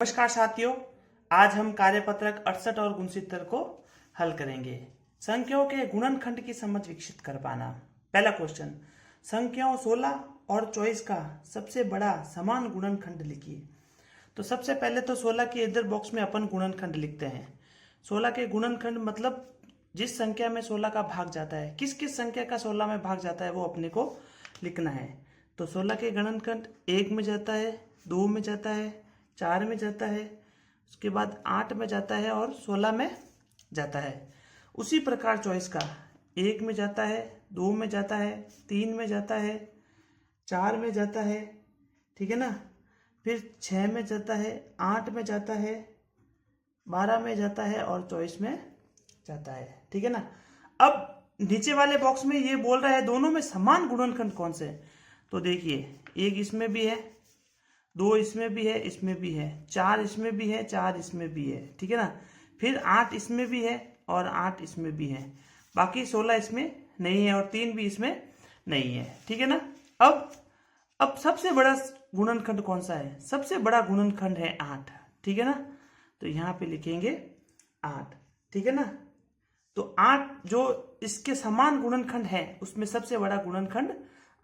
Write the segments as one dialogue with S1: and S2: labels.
S1: नमस्कार साथियों, आज हम कार्यपत्रक 68 और 69 को हल करेंगे। संख्याओं के गुणनखंड की समझ विकसित कर पाना। पहला क्वेश्चन, संख्याओं 16 और 24 का सबसे बड़ा समान गुणनखंड लिखिए। तो सबसे पहले तो 16 के इधर बॉक्स में अपन गुणनखंड लिखते हैं। 16 के गुणनखंड मतलब जिस संख्या में 16 का भाग जाता है, किस किस संख्या का 16 में भाग जाता है वो अपने को लिखना है। तो 16 के गुणनखंड 1 में जाता है, 2 में जाता है, 4 में जाता है, उसके बाद 8 में जाता है और 16 में जाता है। उसी प्रकार 24 का 1 में जाता है, 2 में जाता है, 3 में जाता है, 4 में जाता है, ठीक है ना। फिर 6 में जाता है, 8 में जाता है, 12 में जाता है और 24 में जाता है, ठीक है ना। अब नीचे वाले बॉक्स में ये बोल रहा है दोनों में समान गुणनखंड कौन से हैं। तो देखिए, एक इसमें भी है, 2 इसमें भी है, इसमें भी है, 4 इसमें भी है, 4 इसमें भी है, ठीक है ना। फिर 8 इसमें भी है और 8 इसमें भी है, बाकी 16 इसमें नहीं है और 3 भी इसमें नहीं है, ठीक है ना। अब सबसे बड़ा गुणनखंड कौन सा है? सबसे बड़ा गुणनखंड है 8, ठीक है ना। तो यहाँ पे लिखेंगे 8, ठीक है ना। तो 8 जो इसके समान गुणनखंड है उसमें सबसे बड़ा गुणनखंड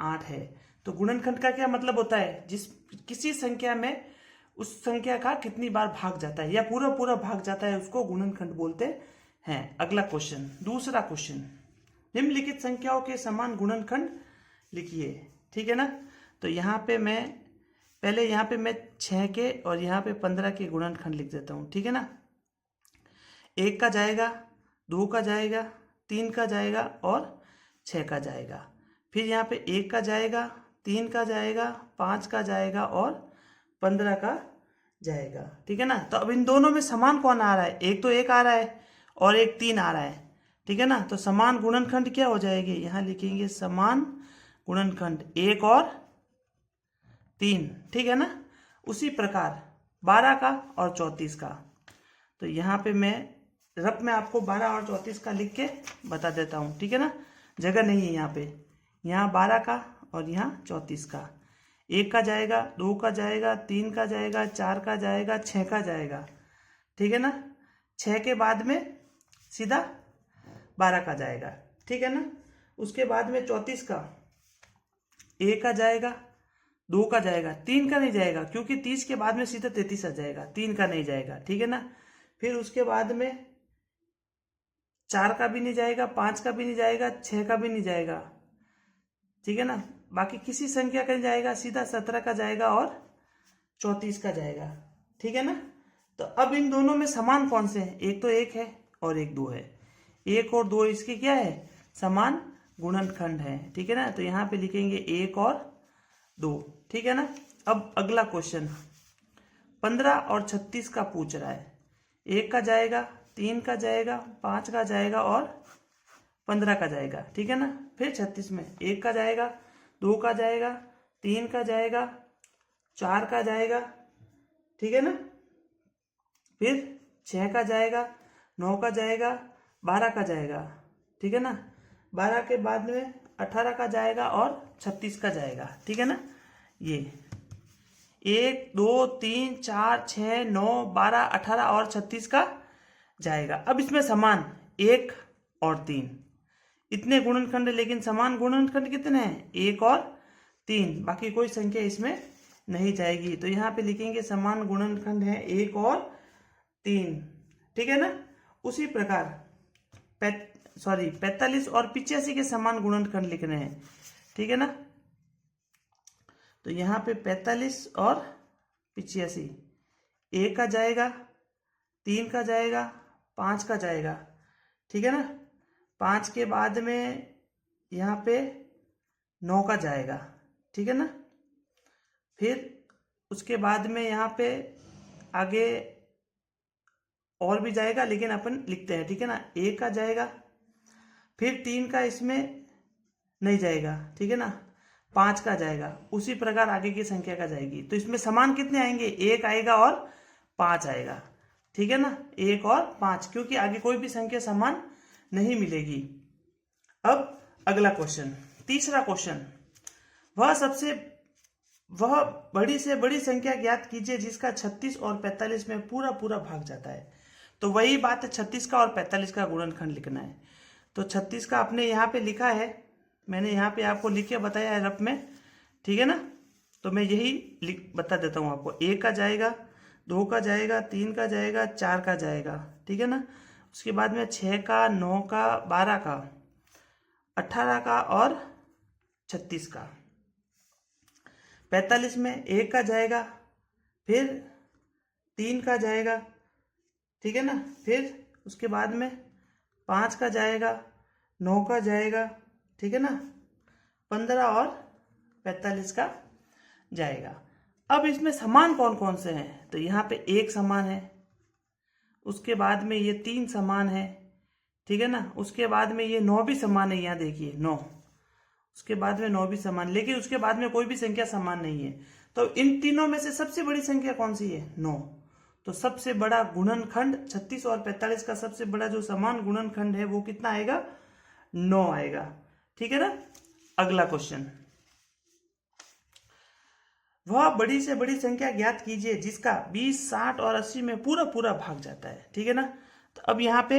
S1: 8 है। तो गुणनखंड का क्या मतलब होता है? जिस किसी संख्या में उस संख्या का कितनी बार भाग जाता है या पूरा पूरा भाग जाता है उसको गुणनखंड बोलते हैं। अगला क्वेश्चन, दूसरा क्वेश्चन, निम्नलिखित संख्याओं के समान गुणनखंड लिखिए, ठीक है ना। तो यहाँ पे मैं 6 के और यहाँ पे 15 के गुणनखंड लिख देता हूँ, ठीक है ना। 1 का जाएगा, 2 का जाएगा, 3 का जाएगा और 6 का जाएगा। फिर यहाँ पे 1 का जाएगा, 3 का जाएगा, 5 का जाएगा और 15 का जाएगा, ठीक है ना। तो अब इन दोनों में समान कौन आ रहा है? एक तो 1 आ रहा है और एक 3 आ रहा है, ठीक है ना। तो समान गुणनखंड क्या हो जाएगी? यहाँ लिखेंगे समान गुणनखंड 1 और 3, ठीक है ना। उसी प्रकार 12 का और 34 का। तो यहाँ पे मैं रफ में आपको 12 और 34 का लिख के बता देता हूँ, ठीक है ना। जगह नहीं है यहाँ पे, यहाँ 12 का और यहाँ 34 का। 1 का जाएगा, 2 का जाएगा, 3 का जाएगा, 4 का जाएगा, 6 का जाएगा, ठीक है ना। 6 के बाद में सीधा 12 का जाएगा, ठीक है ना। उसके बाद में 34 का 1 का जाएगा, 2 का जाएगा, 3 का नहीं जाएगा क्योंकि 30 के बाद में सीधा 33 आ जाएगा, 3 का नहीं जाएगा, ठीक है ना। फिर उसके बाद में 4 का भी नहीं जाएगा, 5 का भी नहीं जाएगा, 6 का भी नहीं जाएगा, ठीक है ना। बाकी किसी संख्या का नहीं जाएगा, सीधा 17 का जाएगा और 34 का जाएगा, ठीक है ना। तो अब इन दोनों में समान कौन से हैं? एक तो 1 है और एक 2 है। 1 और 2 इसके क्या है? समान गुणनखंड है, ठीक है ना। तो यहाँ पे लिखेंगे 1 और 2, ठीक है ना। अब अगला क्वेश्चन 15 और 36 का पूछ रहा है। 1 का जाएगा, 3 का जाएगा, 5 का जाएगा और 15 का जाएगा, ठीक है ना। फिर 36 में 1 का जाएगा, 2 का जाएगा, 3 का जाएगा, 4 का जाएगा, ठीक है ना। फिर 6 का जाएगा, 9 का जाएगा, 12 का जाएगा, ठीक है ना। 12 के बाद में 18 का जाएगा और 36 का जाएगा, ठीक है ना। ये 1 2 3 4 6 9 12 18 और 36 का जाएगा। अब इसमें समान 1 और 3 इतने गुणनखंड, लेकिन समान गुणनखंड कितने हैं? 1 और 3, बाकी कोई संख्या इसमें नहीं जाएगी। तो यहाँ पे लिखेंगे समान गुणनखंड है 1 और 3, ठीक है ना। उसी प्रकार 45 और 85 के समान गुणनखंड लिखने हैं, ठीक है ना। तो यहाँ पे 45 और 85, 1 का जाएगा, 3 का जाएगा, 5 का जाएगा, ठीक है ना। 5 के बाद में यहाँ पे 9 का जाएगा, ठीक है ना। फिर उसके बाद में यहाँ पे आगे और भी जाएगा, लेकिन अपन लिखते हैं, ठीक है ना। 1 का जाएगा, फिर 3 का इसमें नहीं जाएगा, ठीक है ना। 5 का जाएगा, उसी प्रकार आगे की संख्या का जाएगी। तो इसमें समान कितने आएंगे? 1 आएगा और 5 आएगा, ठीक है ना। 1 और 5, क्योंकि आगे कोई भी संख्या समान नहीं मिलेगी। अब अगला क्वेश्चन, तीसरा क्वेश्चन, वह सबसे वह बड़ी से बड़ी संख्या ज्ञात कीजिए जिसका 36 और 45 में पूरा पूरा भाग जाता है। तो वही बात है, 36 का और 45 का गुणनखंड लिखना है। तो 36 का आपने यहाँ पे लिखा है, मैंने यहाँ पे आपको लिख के बताया है रफ में, ठीक है ना। तो मैं यही बता देता हूँ आपको। 1 का जाएगा, 2 का जाएगा, 3 का जाएगा, 4 का जाएगा, ठीक है ना। उसके बाद में 6 का, 9 का, 12 का, 18 का और 36 का। 45 में 1 का जाएगा, फिर 3 का जाएगा, ठीक है ना। फिर उसके बाद में 5 का जाएगा, 9 का जाएगा, ठीक है ना। 15 और 45 का जाएगा। अब इसमें समान कौन कौन से हैं? तो यहाँ पे 1 समान है, उसके बाद में ये 3 समान है, ठीक है ना। उसके बाद में ये 9 भी समान है, यहाँ देखिए 9, उसके बाद में 9 भी समान, लेकिन उसके बाद में कोई भी संख्या समान नहीं है। तो इन तीनों में से सबसे बड़ी संख्या कौन सी है? 9। तो सबसे बड़ा गुणनखंड 36 और 45 का सबसे बड़ा जो समान गुणनखंड है वो कितना आएगा? 9 आएगा, ठीक है ना। अगला क्वेश्चन, वह बड़ी से बड़ी संख्या ज्ञात कीजिए जिसका 20, 60 और 80 में पूरा पूरा भाग जाता है, ठीक है ना। तो अब यहाँ पे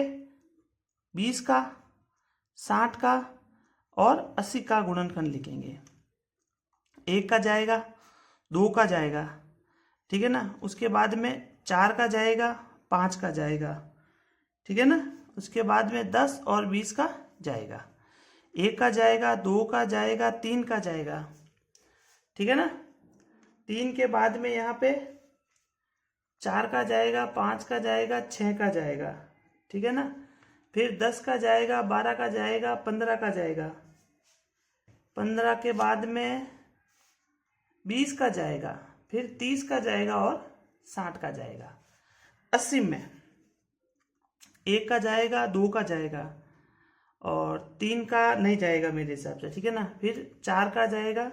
S1: 20 का, 60 का और 80 का गुणनखंड लिखेंगे। 1 का जाएगा, 2 का जाएगा, ठीक है ना। उसके बाद में 4 का जाएगा, 5 का जाएगा, ठीक है ना। उसके बाद में 10 और 20 का जाएगा। 1 का जाएगा, 2 का जाएगा, 3 का जाएगा, ठीक है ना। 3 के बाद में यहाँ पे 4 का जाएगा, 5 का जाएगा, 6 का जाएगा, ठीक है ना। फिर 10 का जाएगा, 12 का जाएगा, 15 का जाएगा। 15 के बाद में 20 का जाएगा, फिर 30 का जाएगा और 60 का जाएगा। 80 में 1 का जाएगा, 2 का जाएगा और 3 का नहीं जाएगा मेरे हिसाब से, ठीक है ना। फिर 4 का जाएगा,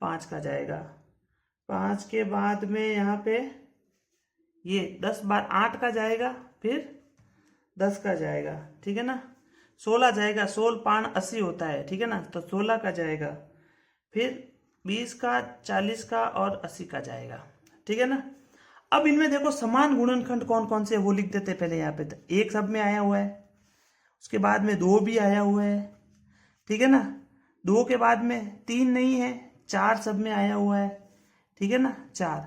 S1: 5 का जाएगा। 5 के बाद में यहाँ पे ये 10 बार 8 का जाएगा, फिर 10 का जाएगा, ठीक है ना। 16 जाएगा, 16 पान 80 होता है, ठीक है ना। तो 16 का जाएगा, फिर 20 का, 40 का और 80 का जाएगा, ठीक है ना। अब इनमें देखो समान गुणनखंड कौन कौन से वो लिख देते पहले। यहाँ पे तो 1 सब में आया हुआ है, उसके बाद में 2 भी आया हुआ है, ठीक है ना। 2 के बाद में 3 नहीं है, 4 सब में आया हुआ है, ठीक है ना। 4,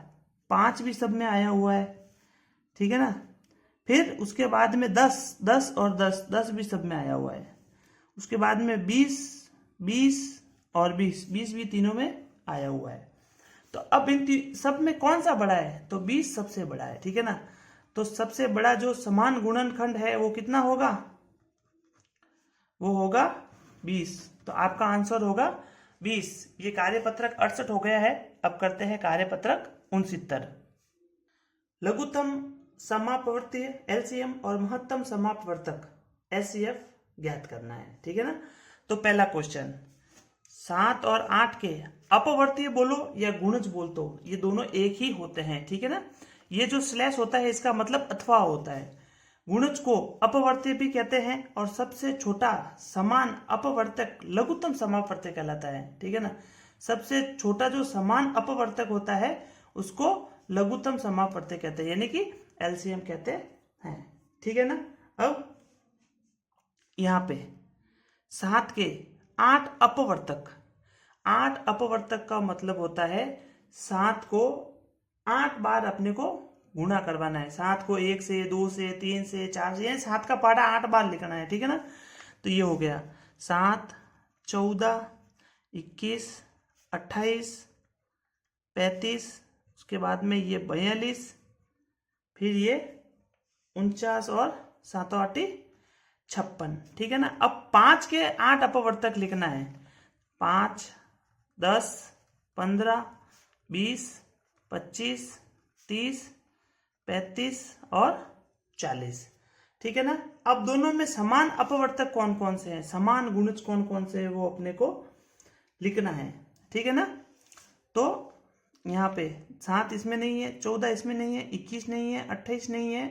S1: 5 भी सब में आया हुआ है, ठीक है ना। फिर उसके बाद में 10, 10 और 10, 10 भी सब में आया हुआ है। उसके बाद में 20, 20 और 20, 20 भी तीनों में आया हुआ है। तो अब इन सब में कौन सा बड़ा है? तो 20 सबसे बड़ा है, ठीक है ना। तो सबसे बड़ा जो समान गुणनखंड है वो कितना होगा? वो होगा 20। तो आपका आंसर होगा 20। ये कार्यपत्रक 68 हो गया है। अब करते हैं कार्यपत्रक 69। लघुत्तम समापवर्तीय एलसीएम और महत्तम समापवर्तक एचसीएफ ज्ञात करना है, ठीक है ना। तो पहला क्वेश्चन, 7 और 8 के अपवर्तीय बोलो या गुणज बोल दो, ये दोनों एक ही होते हैं, ठीक है ना। ये जो स्लैश होता है इसका मतलब अथवा होता है। गुणज को अपवर्त्य भी कहते हैं और सबसे छोटा समान अपवर्तक लघुत्तम समापवर्तक कहलाता है, ठीक है ना। सबसे छोटा जो समान अपवर्तक होता है उसको लघुत्तम समापवर्तक कहते हैं, यानी कि एलसीएम कहते हैं, ठीक है ना। अब यहाँ पे 7 के 8 अपवर्तक, 8 अपवर्तक का मतलब होता है 7 को 8 बार अपने को गुणा करवाना है। 7 को 1 से, 2 से, 3 से, 4 से, 7 का पारा 8 बार लिखना है, ठीक है ना। तो ये हो गया 7, 14, 21, 28, 35, उसके बाद में ये 42, फिर ये 49 और 7 8 56, ठीक है ना। अब 5 के 8 अपवर्तक लिखना है। 5, 10, 15, 20, 25, 30, 35 और 40, ठीक है ना। अब दोनों में समान अपवर्तक कौन कौन से हैं, समान गुणज कौन कौन से हैं, वो अपने को लिखना है, ठीक है ना। तो यहाँ पे 7 इसमें नहीं है, 14 इसमें नहीं है, 21 नहीं है, 28 नहीं है,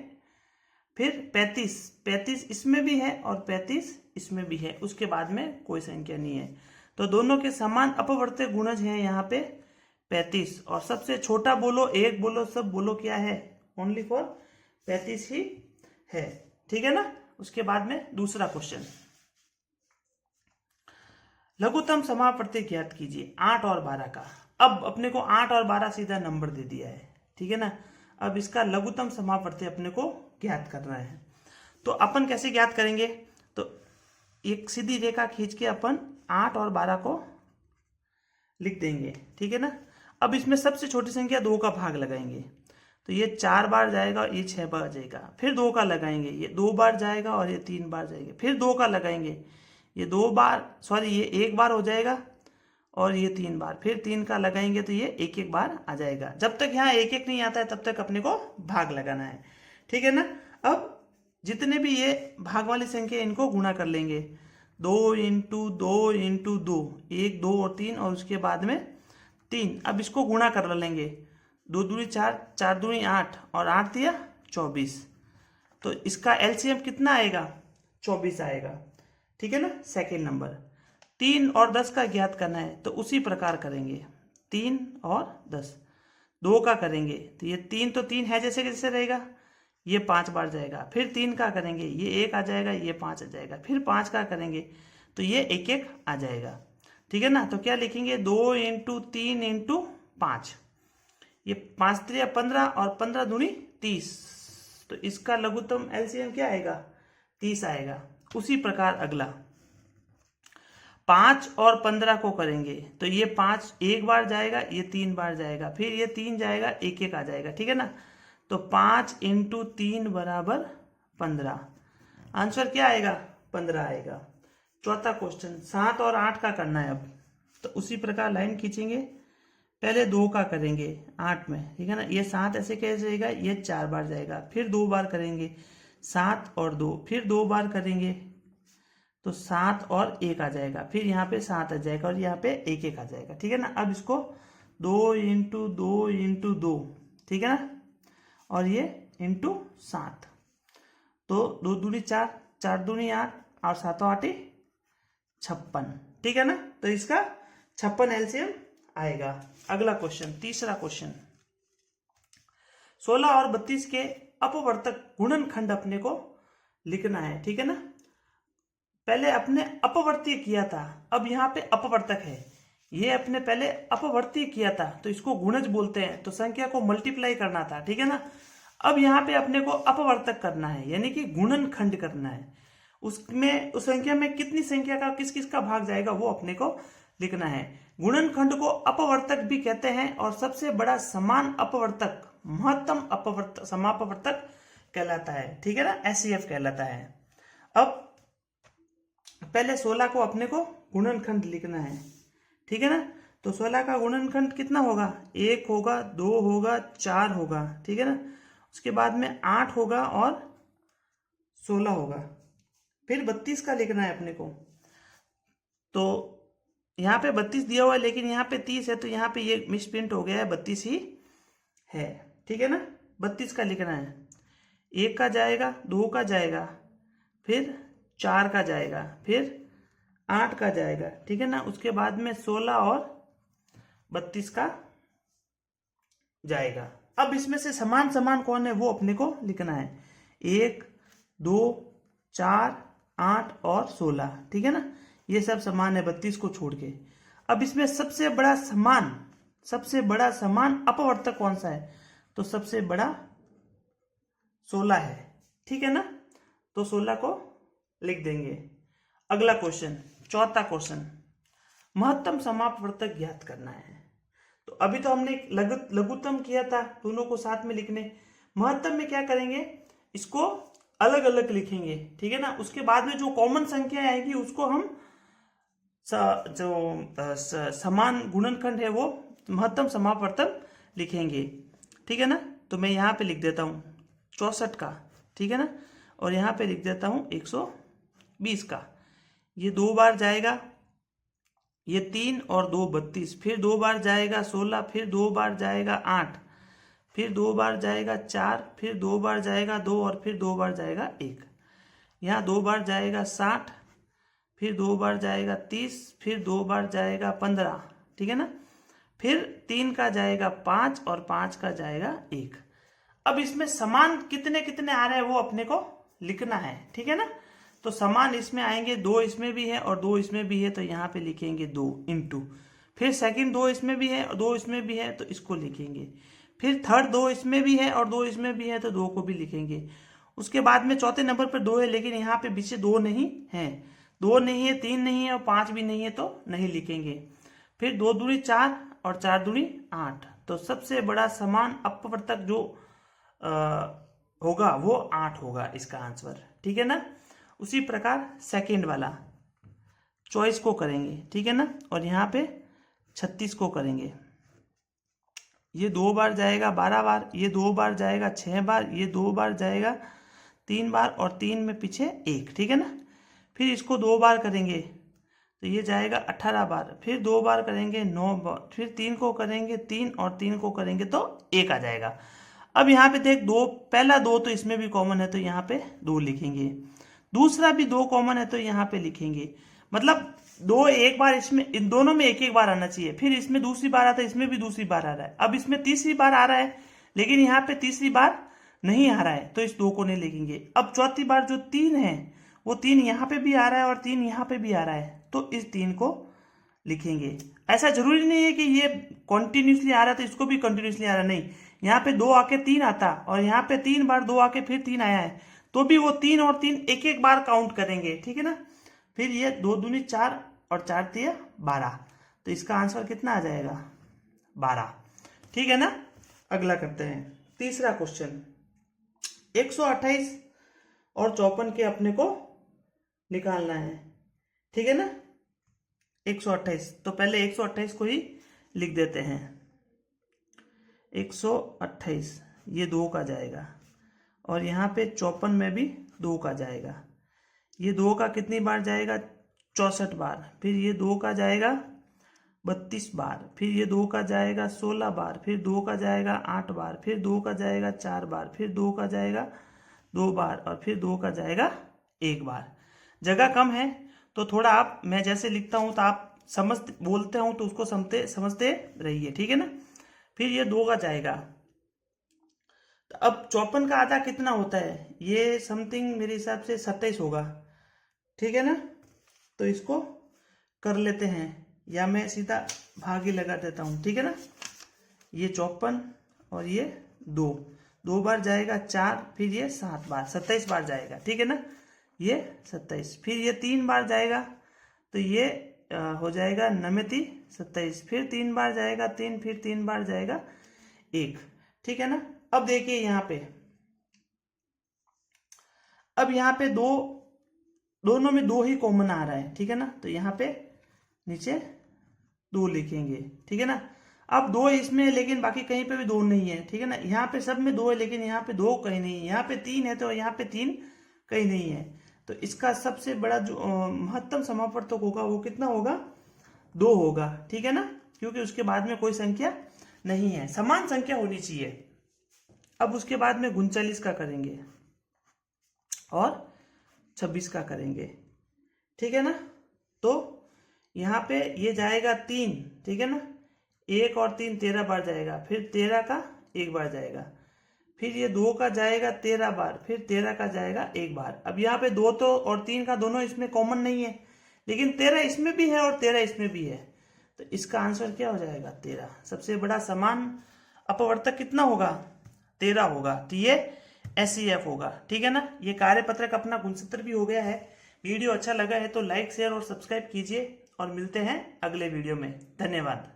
S1: फिर 35 इसमें भी है और 35 इसमें भी है, उसके बाद में कोई संख्या नहीं है। तो दोनों के समान अपवर्तक गुणज हैं यहाँ पे 35 और सबसे छोटा बोलो, एक बोलो, सब बोलो, क्या है? ओनली फॉर 35 ही है। ठीक है ना। उसके बाद में दूसरा क्वेश्चन, लघुत्तम समापवर्ती ज्ञात कीजिए 8 और 12 का। अब अपने को 8 और 12 सीधा नंबर दे दिया है। ठीक है ना। अब इसका लघुत्तम समापवर्ती अपने को ज्ञात करना है। तो अपन कैसे ज्ञात करेंगे? तो एक सीधी रेखा खींच के अपन 8 और 12 को लिख देंगे। ठीक है ना। अब इसमें सबसे छोटी संख्या 2 का भाग लगाएंगे, तो ये 4 बार जाएगा और ये 6 बार जाएगा। फिर 2 का लगाएंगे, ये 2 बार जाएगा और ये 3 बार जाएगा। फिर 2 का लगाएंगे, ये 2 बार, सॉरी ये 1 बार हो जाएगा और ये 3 बार। फिर 3 का लगाएंगे तो ये 1 बार आ जाएगा। जब तक यहाँ 1 नहीं आता है तब तक अपने को भाग लगाना है। ठीक है ना। अब जितने भी ये भाग वाली संख्या इनको गुणा कर लेंगे, 2 इंटू 2 इंटू 2, 1 2 और 3 और उसके बाद में 3। अब इसको गुणा कर लेंगे, 2 दूनी 4, 4 दूनी 8 और 8 दिया 24। तो इसका एलसीएम कितना आएगा? 24 आएगा। ठीक है ना। सेकेंड नंबर, 3 और 10 का ज्ञात करना है, तो उसी प्रकार करेंगे। 3 और 10, 2 का करेंगे तो ये 3 तो 3 है जैसे कैसे रहेगा, ये 5 बार जाएगा। फिर 3 का करेंगे, ये 1 आ जाएगा, ये 5 आ जाएगा। फिर 5 का करेंगे तो ये 1 आ जाएगा। ठीक है ना। तो क्या लिखेंगे, 2 इंटू 3 इंटू 5, ये 5 3 15 और 15 दूनी 30। तो इसका लघुत्तम एलसीएम क्या आएगा? 30 आएगा। उसी प्रकार अगला 5 और 15 को करेंगे, तो ये 5 1 बार जाएगा, ये 3 बार जाएगा, फिर ये 3 जाएगा, 1 आ जाएगा। ठीक है ना। तो 5 इंटू 3 बराबर 15। आंसर क्या आएगा? 15 आएगा। चौथा क्वेश्चन, 7 और 8 का करना है। अब तो उसी प्रकार लाइन खींचेंगे, पहले 2 का करेंगे 8 में। ठीक है ना। ये 7 ऐसे कैसे जाएगा, ये 4 बार जाएगा। फिर 2 बार करेंगे, 7 और 2, फिर 2 बार करेंगे तो 7 और 1 आ जाएगा। फिर यहाँ पे 7 आ जाएगा और यहाँ पे 1 आ जाएगा। ठीक है ना। अब इसको 2 इंटू 2 इंटू 2, ठीक है ना, और ये इंटू 7, तो 2 दूनी 4, 4 दूनी 8 और 7 8 56। ठीक है ना। तो इसका 56 एलसीएम आएगा। अगला क्वेश्चन, तीसरा क्वेश्चन, 16 और 32 के अपवर्तक गुणनखंड अपने को लिखना है। ठीक है ना। पहले अपने अपवर्तीय किया था, अब यहाँ पे अपवर्तक है। ये अपने पहले अपवर्तीय किया था तो इसको गुणज बोलते हैं, तो संख्या को मल्टीप्लाई करना था। ठीक है ना। अब यहाँ पे अपने को अपवर्तक करना है, यानी कि गुणनखंड करना है। उसमें उस संख्या में कितनी संख्या का किस किस का भाग जाएगा वो अपने को लिखना है। गुणनखंड को अपवर्तक भी कहते हैं और सबसे बड़ा समान अपवर्तक, महत्तम अपवर्तक, समापवर्तक कहलाता है। ठीक है ना। एचसीएफ कहलाता है। अब पहले 16 को अपने को गुणनखंड लिखना है। ठीक है ना। तो 16 का गुणनखंड कितना होगा, 1 होगा, 2 होगा, 4 होगा। ठीक है ना। उसके बाद में 8 होगा और 16 होगा। फिर 32 का लिखना है अपने को, तो यहाँ पे 32 दिया हुआ है लेकिन यहाँ पे 30 है, तो यहाँ पे ये मिसप्रिंट हो गया है, 32 ही है। ठीक है ना। 32 का लिखना है, 1 का जाएगा, 2 का जाएगा, फिर 4 का जाएगा, फिर 8 का जाएगा। ठीक है ना। उसके बाद में 16 और 32 का जाएगा। अब इसमें से समान समान कौन है वो अपने को लिखना है, 1 2 4 8 और 16। ठीक है ना। ये सब समान है 32 को छोड़ के। अब इसमें सबसे बड़ा समान अपवर्तक कौन सा है, तो सबसे बड़ा 16 है। ठीक है ना। तो 16 को लिख देंगे। अगला क्वेश्चन, चौथा क्वेश्चन, महत्तम समापवर्तक ज्ञात करना है। तो अभी तो हमने लघुत्तम किया था, दोनों को साथ में लिखने। महत्तम में क्या करेंगे, इसको अलग अलग लिखेंगे। ठीक है ना। उसके बाद में जो कॉमन संख्या आएगी उसको हम समान गुणनखंड है वो महत्तम समापवर्तक लिखेंगे। ठीक है ना। तो मैं यहाँ पे लिख देता हूँ 64 का। ठीक है ना। और यहाँ पे लिख देता हूँ 120 का। ये 2 बार जाएगा, ये 3 और 2 32, फिर 2 बार जाएगा 16, फिर 2 बार जाएगा 8, फिर 2 बार जाएगा 4, फिर 2 बार जाएगा 2 और फिर 2 बार जाएगा 1। यहाँ 2 बार जाएगा 60, फिर 2 बार जाएगा 30, फिर 2 बार जाएगा 15। ठीक है ना। फिर 3 का जाएगा 5 और 5 का जाएगा 1। अब इसमें समान कितने कितने आ रहे हैं वो अपने को लिखना है, ठीक है ना। तो समान इसमें आएंगे, 2 इसमें भी है और 2 इसमें भी है, तो यहाँ पे लिखेंगे 2 इंटू, फिर सेकंड 2 इसमें भी है और 2 इसमें भी है तो इसको लिखेंगे, फिर थर्ड 2 इसमें भी है और 2 इसमें भी है तो 2 को भी लिखेंगे। उसके बाद में चौथे नंबर पर 2 है, लेकिन यहाँ पे पीछे 2 नहीं है, 2 नहीं है, 3 नहीं है और 5 भी नहीं है तो नहीं लिखेंगे। फिर 2 दूनी 4 और 4 दूनी 8, तो सबसे बड़ा समान अपवर्तक जो होगा वो 8 होगा इसका आंसर, ठीक है ना। उसी प्रकार सेकंड वाला चॉइस को करेंगे, ठीक है ना, और यहाँ पे 36 को करेंगे। ये 2 बार जाएगा 12 बार, ये 2 बार जाएगा 6 बार, ये 2 बार जाएगा 3 बार और 3 में पीछे 1, ठीक है ना। फिर इसको 2 बार करेंगे तो ये जाएगा 18 बार, फिर 2 बार करेंगे 9 बार, फिर 3 को करेंगे 3 और 3 को करेंगे तो 1 आ जाएगा। अब यहाँ पे देख 2, पहला 2 तो इसमें भी कॉमन है तो यहाँ पे 2 लिखेंगे, दूसरा भी 2 कॉमन है तो यहाँ पे लिखेंगे। मतलब 2 एक बार, इसमें इन दोनों में एक एक बार आना चाहिए, फिर इसमें दूसरी बार आता है, इसमें भी दूसरी बार आ रहा है। अब इसमें तीसरी बार आ रहा है लेकिन यहाँ पे तीसरी बार नहीं आ रहा है तो इस 2 को नहीं लिखेंगे। अब चौथी बार जो 3 है वो 3 यहाँ पे भी आ रहा है और 3 यहाँ पे भी आ रहा है तो इस 3 को लिखेंगे। ऐसा जरूरी नहीं है कि ये कॉन्टिन्यूसली आ रहा है तो इसको भी कंटिन्यूसली आ रहा है, नहीं, यहाँ पे 2 आके 3 आता और यहाँ पे 3 बार 2 आके फिर 3 आया है तो भी वो 3 और 3 एक एक बार काउंट करेंगे, ठीक है ना। फिर ये 2 दूनी 4 और 4 तिया 12, तो इसका आंसर कितना आ जाएगा 12, ठीक है ना। अगला करते हैं तीसरा क्वेश्चन। 128 और 54 के अपने को निकालना है, ठीक है ना। 128, तो पहले 128 को ही लिख देते हैं। 128 ये 2 का जाएगा और यहाँ पे 54 में भी 2 का जाएगा। ये 2 का कितनी बार जाएगा 64 बार, फिर ये 2 का जाएगा 32 बार, फिर ये 2 का जाएगा 16 बार, फिर 2 का जाएगा 8 बार, फिर 2 का जाएगा 4 बार, फिर 2 का जाएगा 2 बार और फिर 2 का जाएगा 1 बार। जगह कम है तो थोड़ा आप, मैं जैसे लिखता हूं तो आप समझते बोलते हूं तो उसको समझते रहिए, ठीक है ना। फिर ये 2 का जाएगा, तो अब 54 का आधा कितना होता है, ये समथिंग मेरे हिसाब से 27 होगा, ठीक है ना। तो इसको कर लेते हैं या मैं सीधा भाग ही लगा देता हूं, ठीक है ना। ये 54 और ये 2 बार जाएगा 4, फिर ये 7 बार 27 बार जाएगा, ठीक है ना, ये 27। फिर ये 3 बार जाएगा तो ये हो जाएगा 27, फिर 3 बार जाएगा 3, फिर 3 बार जाएगा 1, ठीक है ना। अब देखिए यहाँ पे, अब यहाँ पे दोनों में 2 ही कॉमन आ रहा है, ठीक है ना, तो यहाँ पे नीचे 2 लिखेंगे, ठीक है ना। अब 2 इसमें है लेकिन बाकी कहीं पे भी 2 नहीं है, ठीक है ना। यहाँ पे सब में 2 है लेकिन यहाँ पे 2 कहीं नहीं है, यहाँ पे 3 है तो यहाँ पे 3 कहीं नहीं है, तो इसका सबसे बड़ा जो महत्तम समापवर्तक होगा वो कितना होगा 2 होगा, ठीक है ना, क्योंकि उसके बाद में कोई संख्या नहीं है, समान संख्या होनी चाहिए। अब उसके बाद में 39 का करेंगे और 26 का करेंगे, ठीक है ना। तो यहाँ पे ये जाएगा 3, ठीक है ना, 1 और 3 13 बार जाएगा, फिर 13 का 1 बार जाएगा, फिर ये 2 का जाएगा 13 बार, फिर 13 का जाएगा 1 बार। अब यहाँ पे 2 तो और 3 का दोनों इसमें कॉमन नहीं है, लेकिन 13 इसमें भी है और 13 इसमें भी है, तो इसका आंसर क्या हो जाएगा 13। सबसे बड़ा समान अपवर्तक कितना होगा 13 होगा, तो ये SEF होगा, ठीक है ना। ये कार्यपत्रक अपना गुणसूत्र भी हो गया है। वीडियो अच्छा लगा है तो लाइक शेयर और सब्सक्राइब कीजिए और मिलते हैं अगले वीडियो में। धन्यवाद।